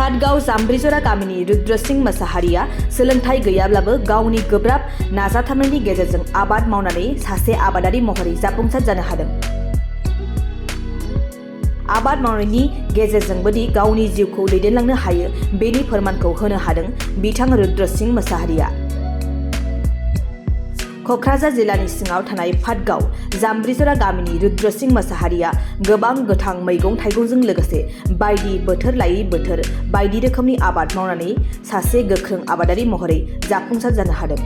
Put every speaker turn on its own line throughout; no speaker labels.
पाटगाव जाम्ब्रिजरा गामिनि रुद्र सिंह मोसाहारिया सोलोंथाइ गैयाब्लाबो गावनि गोब्राब नाजाथाबनायनि गेजेरजों आबाद मावनानै सासे आबादारि महरै जाफुंसार जानो हादों। आबाद मावनायनि गेजेरजोंबोदि गावनि जिउखौ दैदेनलांनो हायो बेनि फोरमानखौ होनो हादों बिथां रुद्र सिंह मोसाहारिया। क'क्राझार जिल्लानि सिङाव थानाय पाटगाव जाम्ब्रिजरा गामिनि रुद्र सिंह मोसाहारिया गोबां गोथां मैगं थाइगंजों लोगोसे बायदि बोथोर लायै बोथोर बायदि रोखोमनि आबाद मावनानै सासे गोख्रों आबादारि महरै जाफुंसार जानो हादों।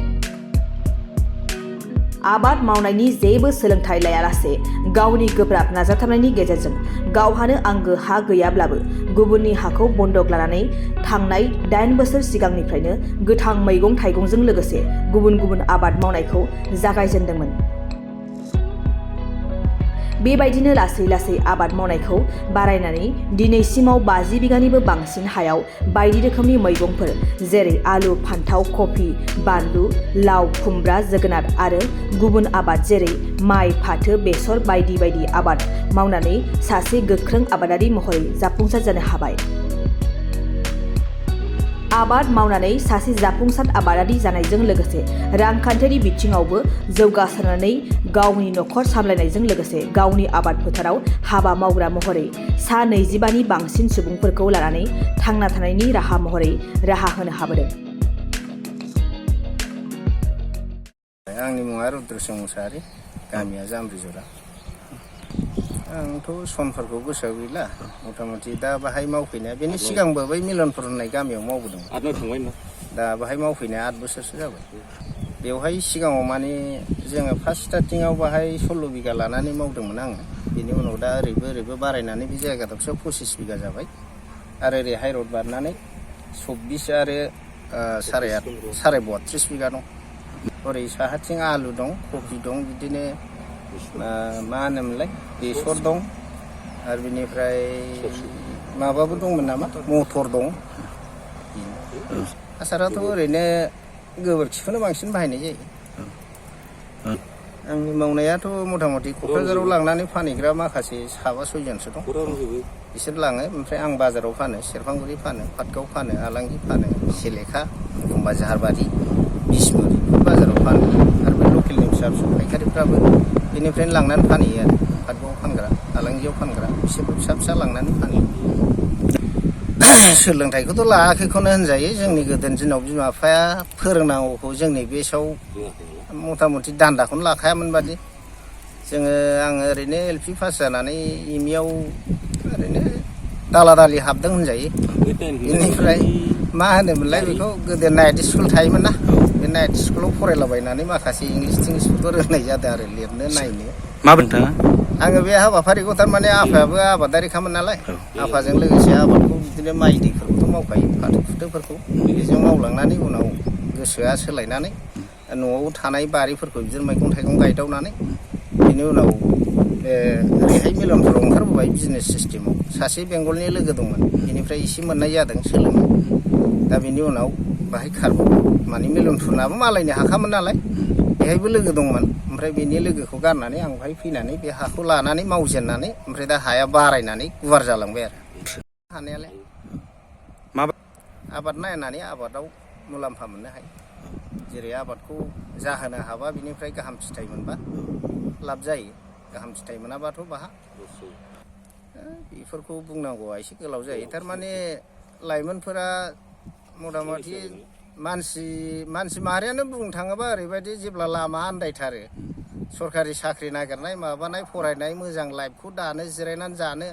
आबाद मावनायनि जेबो सोलोंथाइ लायालासे गावनि गोब्राब नाजाथाबनायनि गेजेरजों गावहानो आंगो हा गैयाब्लाबो गुबुननि हाखौ बन्दक लानानै थांनाय 8 बोसोर सिगांनिफ्रायनो गोथां मैगं थाइगंजों लोगोसे गुबुन गुबुन आबाद मावनायखौ जागायजेनदोंमोन। बेबायदिनो लासै लासै आबाद मावनायखौ बारायनानै दिनैसिमाव 50 बिगानिबो बांसिन हायाव बायदि रोखोमनि मैगंफोर जेरै आलु, फान्थाव, कफि, बानलु, लाव, खुमब्रा, जोगोनार आरो गुबुन आबाद जेरै माइ, फाथो, बेसर बायदि बायदि आबाद मावनानै सासे गोख्रों आबादारि महरै जाफुंसार जानो हाबाय। आबाद मावनानै सासे जाफुंसार आबादारि जानायजों लोगोसे रांखान्थियारि बिथिङावबो जौगासारनानै गावनि नखर सामलायनायजों लोगोसे गावनि आबाद फोथाराव हाबा मावग्रा महरै सा 25नि बांसिन सुबुंफोरखौ लानानै थांना थानायनि राहा महरै राहा होनो हाबोदों।
आंनि मुङा रुद्र सिंह मोसाहारि, गामिया जाम्ब्रिजरा। आंथ' सनफोरखौ गोसोआव गैला, मथा मथि दा बाहाय मावफैनाया बेनि सिगांबो बै मिलनपुर होननाय गामियाव मावबोदों। दा बाहाय मावफैनाया 8 बोसोरसो जाबाय। बेवहाय सिगाङाव माने जोङो फार्स्ट स्टार्टिंआव बाहाय 16 बिगा लानानै मावदोंमोन आङो। बेनि उनाव दा ओरैबो बारायनानै बे जायगा दाबसेयाव 25 बिगा जाबाय आरो ओरै हाइरड बारनानै 24 आरो 32.5 बिगा दं। ओरै साहाथिं आलु दं, कफि दं, बिदिनो मा होनोमोनलाय बेसर दं आरो बिनिफ्राय माबाबो दंमोन नामा मटर दं। हासाराथ' ओरैनो गोबोरखिखौनो बांसिन बाहायनाय जायो। आंनि मावनायाथ' मथा मथि क'क्राझाराव लांनानै फानहैग्रा माखासे 7-6 जनसो दं। बिसोर लाङो, ओमफ्राय आं बाजाराव फानो, सेरफांगुरि फानो, पाटगाव फानो, आलांगि फानो, सिलेखा, एखमबा जाहारबारि, बिसमुरि बाजाराव फानो आरो बे लकेलनि फिसा फिसौ फायखारिफ्राबो बेनिफ्रायनो लांनानै फानहैयो आरो पाटगावआव फानग्रा, आलांगियाव फानग्रा बिसोरबो फिसा लांनानै फानहैयो। सोलोंथाइखौथ' लायाखैखौनो होनजायो। जोंनि गोदोनि दिनाव बिमा बिफाया फोरोंनांगौखौ जोंनि बेसआव मथा मथि दान्दाखौनो लाखायामोन बादि। आङो ओरैनो LP पास जानानै ME आव ओरैनो दाला दालि हाबदों होनजायो। बेनिफ्राय मा होनोमोनलाय बेखौ गोदो नाइट स्कुल थायोमोन ना, बे नाइट स्कुलाव फरायलाबायनानै माखासे इंलिसफोरखौ रोंनाय जादों आरो लिरनो नायनो।
माबोरै नोंथाङा?
आङो बे हाबाफारिखौ थारमाने आफायाबो आबादारिखामोन नालाय, आफाजों लोगोसे आबादखौ बिदिनो माइ दैफोरखौथ' मावखायो, फाथो फुथोफोरखौ बेजों मावलांनानै उनाव गोसोआ सोलायनानै न'आव थानाय बारिफोरखौ बिदिनो मैगं थाइगं गायदावनानै बेनि उनाव ओरैहाय मिलनपुराव ओंखारबोबाय बिजनेस सिस्टेमाव। सासे बेंगलनि लोगो दंमोन, बेनिफ्राय एसे मोननाय जादों सोलोंनो। दा बेनि उनाव बाहाय खारबोबाय, माने मिलनपुरनाबो मालायनि हाखामोन नालाय, बेहायबो लोगो दंमोन। ओमफ्राय बेनि लोगोखौ गारनानै आं बाहाय फैनानै बे हाखौ लानानै मावजेननानै ओमफ्राय दा हाया बारायनानै गुवार जालांबाय आरो हानायालाय। आबाद नायनानै आबादाव मुलाम्फा मोननो हायो। जेरै आबादखौ जाहोनो हाबा बिनिफ्राय गाहाम फिथाइ मोनबा लाब जायो, गाहाम फिथाइ मोनाबाथ' बाहा। बेफोरखौ बुंनांगौआ एसे गोलाव जायो। थारमाने लाइमोनफोरा मथा मथि मानसि माहारियानो बुंनो थाङोबा ओरैबायदि, जेब्ला लामा आन्दायथारो, सरखारि साख्रि नागिरनाय माबानाय फरायनाय मोजां लाइफखौ दानो जिरायनानै जानो,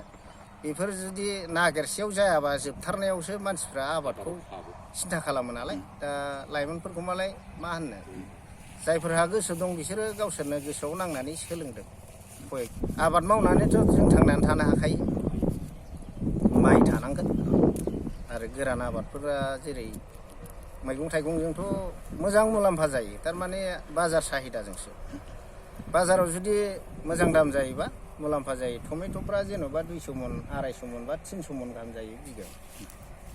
बेफोर जुदि नागिरसेयाव जायाबा जोबथारनायावसो मानसिफ्रा आबादखौ सिन्था खालामो नालाय। दा लाइमोनफोरखौ मालाय मा होननो, जायफोरहा गोसो दं बिसोरो गावसोरनो गोसोआव नांनानै सोलोंदों। आबाद मावनानैथ' जों थांनानै थानो हाखायो। माइ थानांगोन आरो गोरान आबादफोरा जेरै मैगं थाइगंजोंथ' मोजां मुलाम्फा जायो। थारमाने बाजार साहिदाजोंसो, बाजाराव जुदि मोजां दाम जायोबा मुलाम्फा जायो। टमेट'फ्रा जेन'बा 200 मन 250 मन बा 300 मन गाहाम जायो बिगायाव।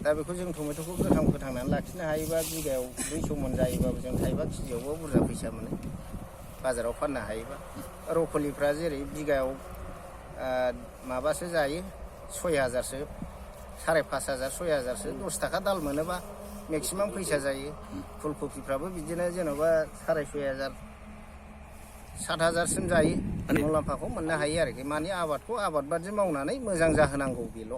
दा बेखौ जों टमेट'खौ फोथांनानै लाखिनो हायोबा बिगायाव 200 मन जायोबाबो जों थाइबा केजियावबो बुरजा फैसा मोनो बाजाराव फाननो हायोबा। रकलिफ्रा जेरै बिगायाव माबासो जायो 6000सो 5,500 6,000सो 10 थाखा दाल मोनोबा मेक्सिमाम फैसा जायो फुलकबिफ्राबो बिदिनो जेन'बा 6,500 7,000सिम जायो मुलाम्फाखौ मोननो हायो आरोखि माने आबादखौ आबाद बादि मावनानै मोजां जाहोनांगौ बेल'